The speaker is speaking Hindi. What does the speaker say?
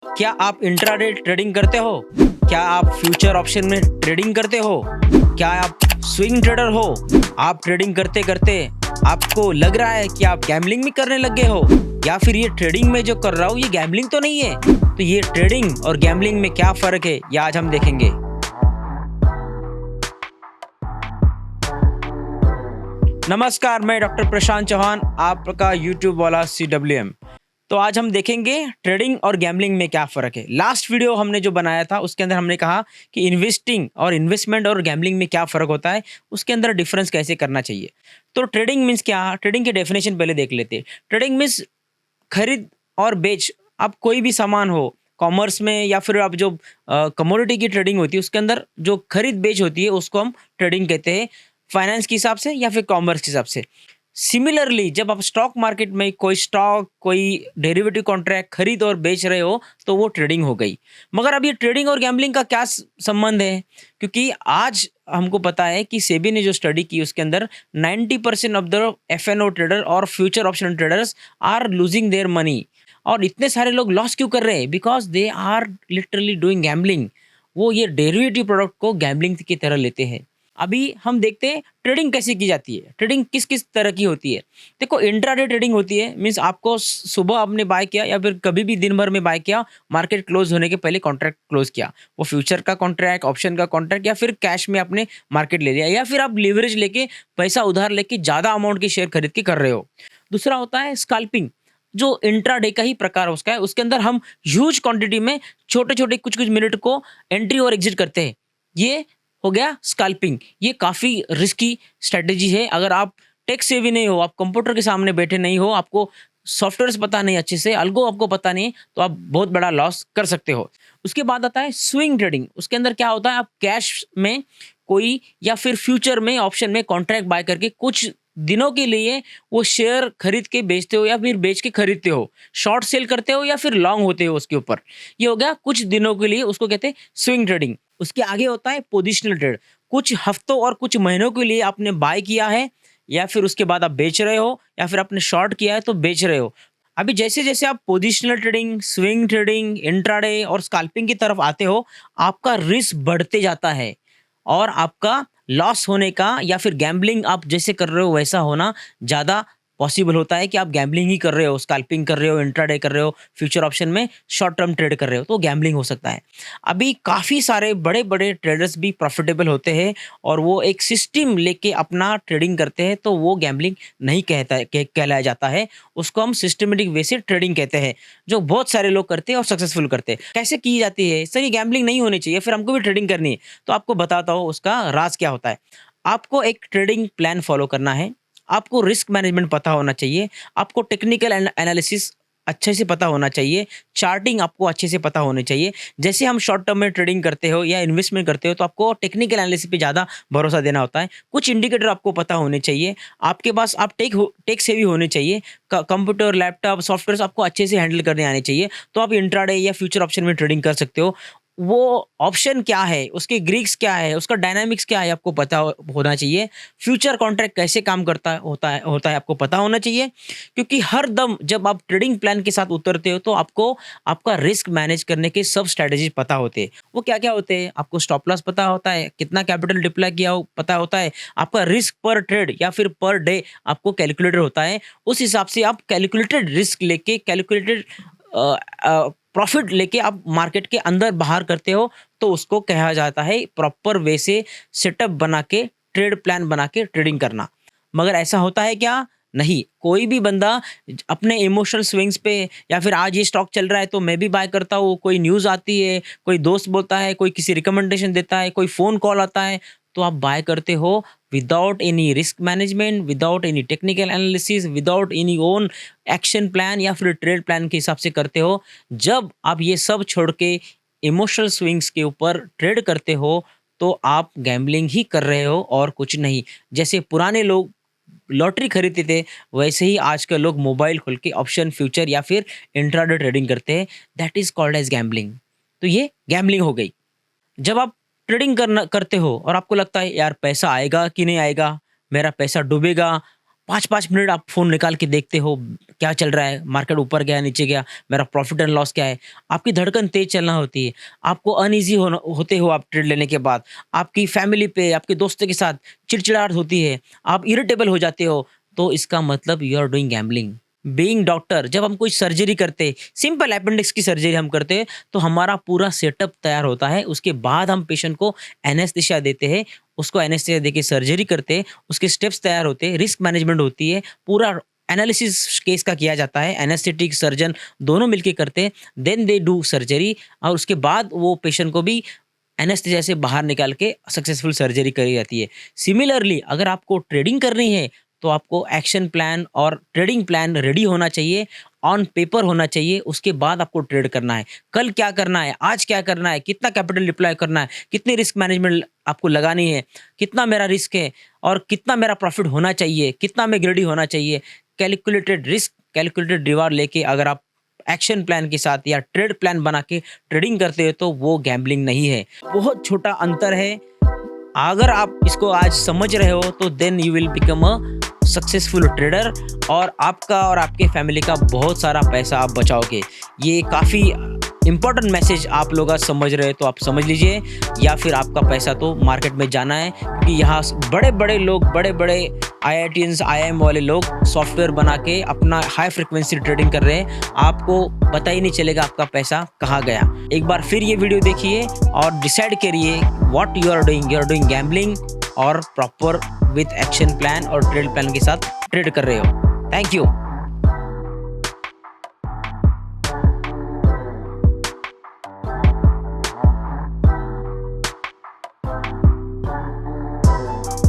क्या आप इंट्राडे ट्रेडिंग करते हो? क्या आप फ्यूचर ऑप्शन में ट्रेडिंग करते हो? क्या आप स्विंग ट्रेडर हो? आप ट्रेडिंग करते-करते आपको लग रहा है कि आप गैम्बलिंग भी करने लग गए हो? या फिर ये ट्रेडिंग में जो कर रहा हूँ ये गैम्बलिंग तो नहीं है? तो ये ट्रेडिंग और गैम्बलिंग में क्या फ़र्क है? ये आज हम देखेंगे। नमस्कार, मैं डॉक्टर प्रशांत चौहान, आपका यूट्यूब वाला CWM। तो आज हम देखेंगे ट्रेडिंग और गैम्बलिंग में क्या फ़र्क है। लास्ट वीडियो हमने जो बनाया था उसके अंदर हमने कहा कि इन्वेस्टिंग और इन्वेस्टमेंट और गैम्बलिंग में क्या फ़र्क होता है, उसके अंदर डिफरेंस कैसे करना चाहिए। तो ट्रेडिंग मीन्स क्या? ट्रेडिंग की डेफिनेशन पहले देख लेते हैं। ट्रेडिंग मीन्स खरीद और बेच, आप कोई भी सामान हो, कॉमर्स में या फिर आप जो कमोडिटी की ट्रेडिंग होती है उसके अंदर जो खरीद बेच होती है उसको हम ट्रेडिंग कहते हैं, फाइनेंस के हिसाब से या फिर कॉमर्स के हिसाब से। सिमिलरली जब आप स्टॉक मार्केट में कोई स्टॉक, कोई डेरिवेटिव कॉन्ट्रैक्ट खरीद और बेच रहे हो तो वो ट्रेडिंग हो गई। मगर अब ये ट्रेडिंग और गैम्बलिंग का क्या संबंध है? क्योंकि आज हमको पता है कि सेबी ने जो स्टडी की उसके अंदर 90% ऑफ द एफएनओ ट्रेडर और future option traders are losing their money. और इतने सारे लोग लॉस क्यों कर रहे हैं? Because they are literally doing gambling. वो ये डेरिवेटिव प्रोडक्ट को गैम्बलिंग की तरह लेते हैं। अभी हम देखते हैं ट्रेडिंग कैसे की जाती है। ट्रेडिंग किस किस तरह की होती है? देखो, इंट्राडे ट्रेडिंग होती है, मीन्स आपको सुबह आपने बाय किया या फिर कभी भी दिन भर में बाय किया, मार्केट क्लोज होने के पहले कॉन्ट्रैक्ट क्लोज किया। वो फ्यूचर का कॉन्ट्रैक्ट, ऑप्शन का कॉन्ट्रैक्ट या फिर कैश में आपने मार्केट ले लिया, या फिर आप लिवरेज लेके पैसा उधार लेके ज़्यादा अमाउंट के शेयर खरीद के कर रहे हो। दूसरा होता है स्कैल्पिंग, जो इंट्राडे का ही प्रकार उसका है। उसके अंदर हम ह्यूज क्वांटिटी में छोटे-छोटे कुछ-कुछ मिनट को एंट्री और एग्जिट करते हैं। ये हो गया स्कैल्पिंग। ये काफ़ी रिस्की स्ट्रैटेजी है। अगर आप टेक सेवी नहीं हो, आप कंप्यूटर के सामने बैठे नहीं हो, आपको सॉफ्टवेयर्स पता नहीं अच्छे से, अल्गो आपको पता नहीं है, तो आप बहुत बड़ा लॉस कर सकते हो। उसके बाद आता है स्विंग ट्रेडिंग। उसके अंदर क्या होता है, आप कैश में कोई या फिर फ्यूचर में ऑप्शन में कॉन्ट्रैक्ट बाय करके कुछ दिनों के लिए वो शेयर खरीद के बेचते हो या फिर बेच के खरीदते हो। शॉर्ट सेल करते हो या फिर लॉन्ग होते हो उसके ऊपर। ये हो गया कुछ दिनों के लिए, उसको कहते हैं स्विंग ट्रेडिंग। उसके आगे होता है पोजिशनल ट्रेड। कुछ हफ्तों और कुछ महीनों के लिए आपने बाय किया है या फिर उसके बाद आप बेच रहे हो, या फिर आपने शॉर्ट किया है तो बेच रहे हो। अभी जैसे-जैसे आप positional trading, swing trading, intraday और स्कैल्पिंग की तरफ आते हो, आपका रिस्क बढ़ते जाता है और आपका लॉस होने का या फिर गैम्बलिंग आप जैसे कर रहे हो वैसा होना ज़्यादा पॉसिबल होता है कि आप गैम्बलिंग ही कर रहे हो, स्कैल्पिंग कर रहे हो, इंट्राडे कर रहे हो, फ्यूचर ऑप्शन में शॉर्ट टर्म ट्रेड कर रहे हो, तो गैम्बलिंग हो सकता है। अभी काफ़ी सारे बड़े-बड़े ट्रेडर्स भी प्रॉफिटेबल होते हैं और वो एक सिस्टम लेके अपना ट्रेडिंग करते हैं, तो वो गैम्बलिंग नहीं कहता है, कहलाया जाता है। उसको हम सिस्टमैटिक वे से ट्रेडिंग कहते हैं, जो बहुत सारे लोग करते हैं और सक्सेसफुल करते हैं। कैसे की जाती है? सर ये गैम्बलिंग नहीं होनी चाहिए, फिर हमको भी ट्रेडिंग करनी है। तो आपको बताता हूँ उसका राज़ क्या होता है। आपको एक ट्रेडिंग प्लान फॉलो करना है, आपको रिस्क मैनेजमेंट पता होना चाहिए, आपको टेक्निकल एनालिसिस अच्छे से पता होना चाहिए, चार्टिंग आपको अच्छे से पता होनी चाहिए। जैसे हम शॉर्ट टर्म में ट्रेडिंग करते हो या इन्वेस्टमेंट करते हो तो आपको टेक्निकल एनालिसिस पे ज़्यादा भरोसा देना होता है। कुछ इंडिकेटर आपको पता होने चाहिए, आपके पास आप टेक सेवी होने चाहिए, कंप्यूटर, लैपटॉप, सॉफ्टवेयर्स आपको अच्छे से हैंडल करने आने चाहिए, तो आप इंट्राडे या फ्यूचर ऑप्शन में ट्रेडिंग कर सकते हो। वो ऑप्शन क्या है, उसके ग्रीक्स क्या है, उसका डायनामिक्स क्या है, आपको पता होना चाहिए। फ्यूचर कॉन्ट्रैक्ट कैसे काम करता है होता है आपको पता होना चाहिए। क्योंकि हर दम जब आप ट्रेडिंग प्लान के साथ उतरते हो तो आपको आपका रिस्क मैनेज करने के सब स्ट्रैटेजीज पता होते हैं। वो क्या-क्या होते हैं? आपको स्टॉप लॉस पता होता है, कितना कैपिटल डिप्लॉय किया हो पता होता है, आपका रिस्क पर ट्रेड या फिर पर डे आपको कैलकुलेटर होता है। उस हिसाब से आप कैलकुलेटेड रिस्क लेके कैलकुलेटेड प्रॉफिट लेके आप मार्केट के अंदर बाहर करते हो, तो उसको कहा जाता है प्रॉपर वे से सेटअप बना के, ट्रेड प्लान बना के ट्रेडिंग करना। मगर ऐसा होता है क्या? नहीं। कोई भी बंदा अपने इमोशनल स्विंग्स पे या फिर आज ये स्टॉक चल रहा है तो मैं भी बाय करता हूँ, कोई न्यूज़ आती है, कोई दोस्त बोलता है, कोई किसी रिकमेंडेशन देता है, कोई फ़ोन कॉल आता है, तो आप बाय करते हो without any risk management, without any technical analysis, without any own action plan या फिर ट्रेड प्लान के हिसाब से करते हो। जब आप ये सब छोड़ के इमोशनल स्विंग्स के ऊपर ट्रेड करते हो, तो आप गैम्बलिंग ही कर रहे हो और कुछ नहीं। जैसे पुराने लोग लॉटरी खरीदते थे, वैसे ही आजकल लोग मोबाइल खोल के ऑप्शन, फ्यूचर या फिर इंट्राडे ट्रेडिंग करते हैं। That is called as gambling. तो ये गैम्बलिंग हो गई। जब आप ट्रेडिंग करते हो और आपको लगता है यार पैसा आएगा कि नहीं आएगा, मेरा पैसा डूबेगा, 5-5 मिनट आप फ़ोन निकाल के देखते हो, क्या चल रहा है, मार्केट ऊपर गया, नीचे गया, मेरा प्रॉफ़िट एंड लॉस क्या है। आपकी धड़कन तेज़ चलना होती है, आपको अनईज़ी होते हो आप ट्रेड लेने के बाद, आपकी फैमिली पे, आपके दोस्तों के साथ चिड़चिड़ाहट होती है, आप इरिटेबल हो जाते हो, तो इसका मतलब you are doing gambling. Being doctor जब हम कोई सर्जरी करते, सिंपल अपेंडिक्स की सर्जरी हम करते, तो हमारा पूरा सेटअप तैयार होता है, उसके बाद हम पेशेंट को एनेस्थीसिया देते हैं, उसको एनेस्थीसिया देके सर्जरी करते, उसके स्टेप्स तैयार होते हैं, रिस्क मैनेजमेंट होती है, पूरा एनालिसिस केस का किया जाता है, एनेस्थेटिक सर्जन दोनों मिलके करते हैं, देन दे डू सर्जरी और उसके बाद वो पेशेंट को भी एनेस्थीसिया से बाहर निकाल के सक्सेसफुल सर्जरी करी जाती है। सिमिलरली अगर आपको ट्रेडिंग करनी है, तो आपको एक्शन प्लान और ट्रेडिंग प्लान रेडी होना चाहिए, ऑन पेपर होना चाहिए, उसके बाद आपको ट्रेड करना है। कल क्या करना है, आज क्या करना है, कितना कैपिटल डिप्लॉय करना है, कितनी रिस्क मैनेजमेंट आपको लगानी है, कितना मेरा रिस्क है और कितना मेरा प्रॉफिट होना चाहिए, कितना मैं ग्रेडी होना चाहिए। कैलकुलेटेड रिस्क, कैलकुलेटेड रिवार्ड लेके अगर आप एक्शन प्लान के साथ या ट्रेड प्लान बना के ट्रेडिंग करते हो, तो वो गैम्बलिंग नहीं है। बहुत छोटा अंतर है। अगर आप इसको आज समझ रहे हो, तो then you will become a successful trader और आपका और आपके फैमिली का बहुत सारा पैसा आप बचाओगे। ये काफ़ी इम्पोर्टेंट मैसेज आप लोग आज समझ रहे हैं, तो आप समझ लीजिए, या फिर आपका पैसा तो मार्केट में जाना है, क्योंकि यहाँ बड़े-बड़े लोग, बड़े-बड़े आईआईटीएंस, आईआईएम वाले लोग सॉफ्टवेयर बना के अपना हाई फ्रीक्वेंसी ट्रेडिंग कर रहे हैं। आपको पता ही नहीं चलेगा आपका पैसा कहाँ गया। एक बार फिर ये वीडियो देखिए और डिसाइड करिए what you are doing gambling और प्रॉपर विथ एक्शन प्लान और ट्रेड प्लान के साथ ट्रेड कर रहे हो। Thank you.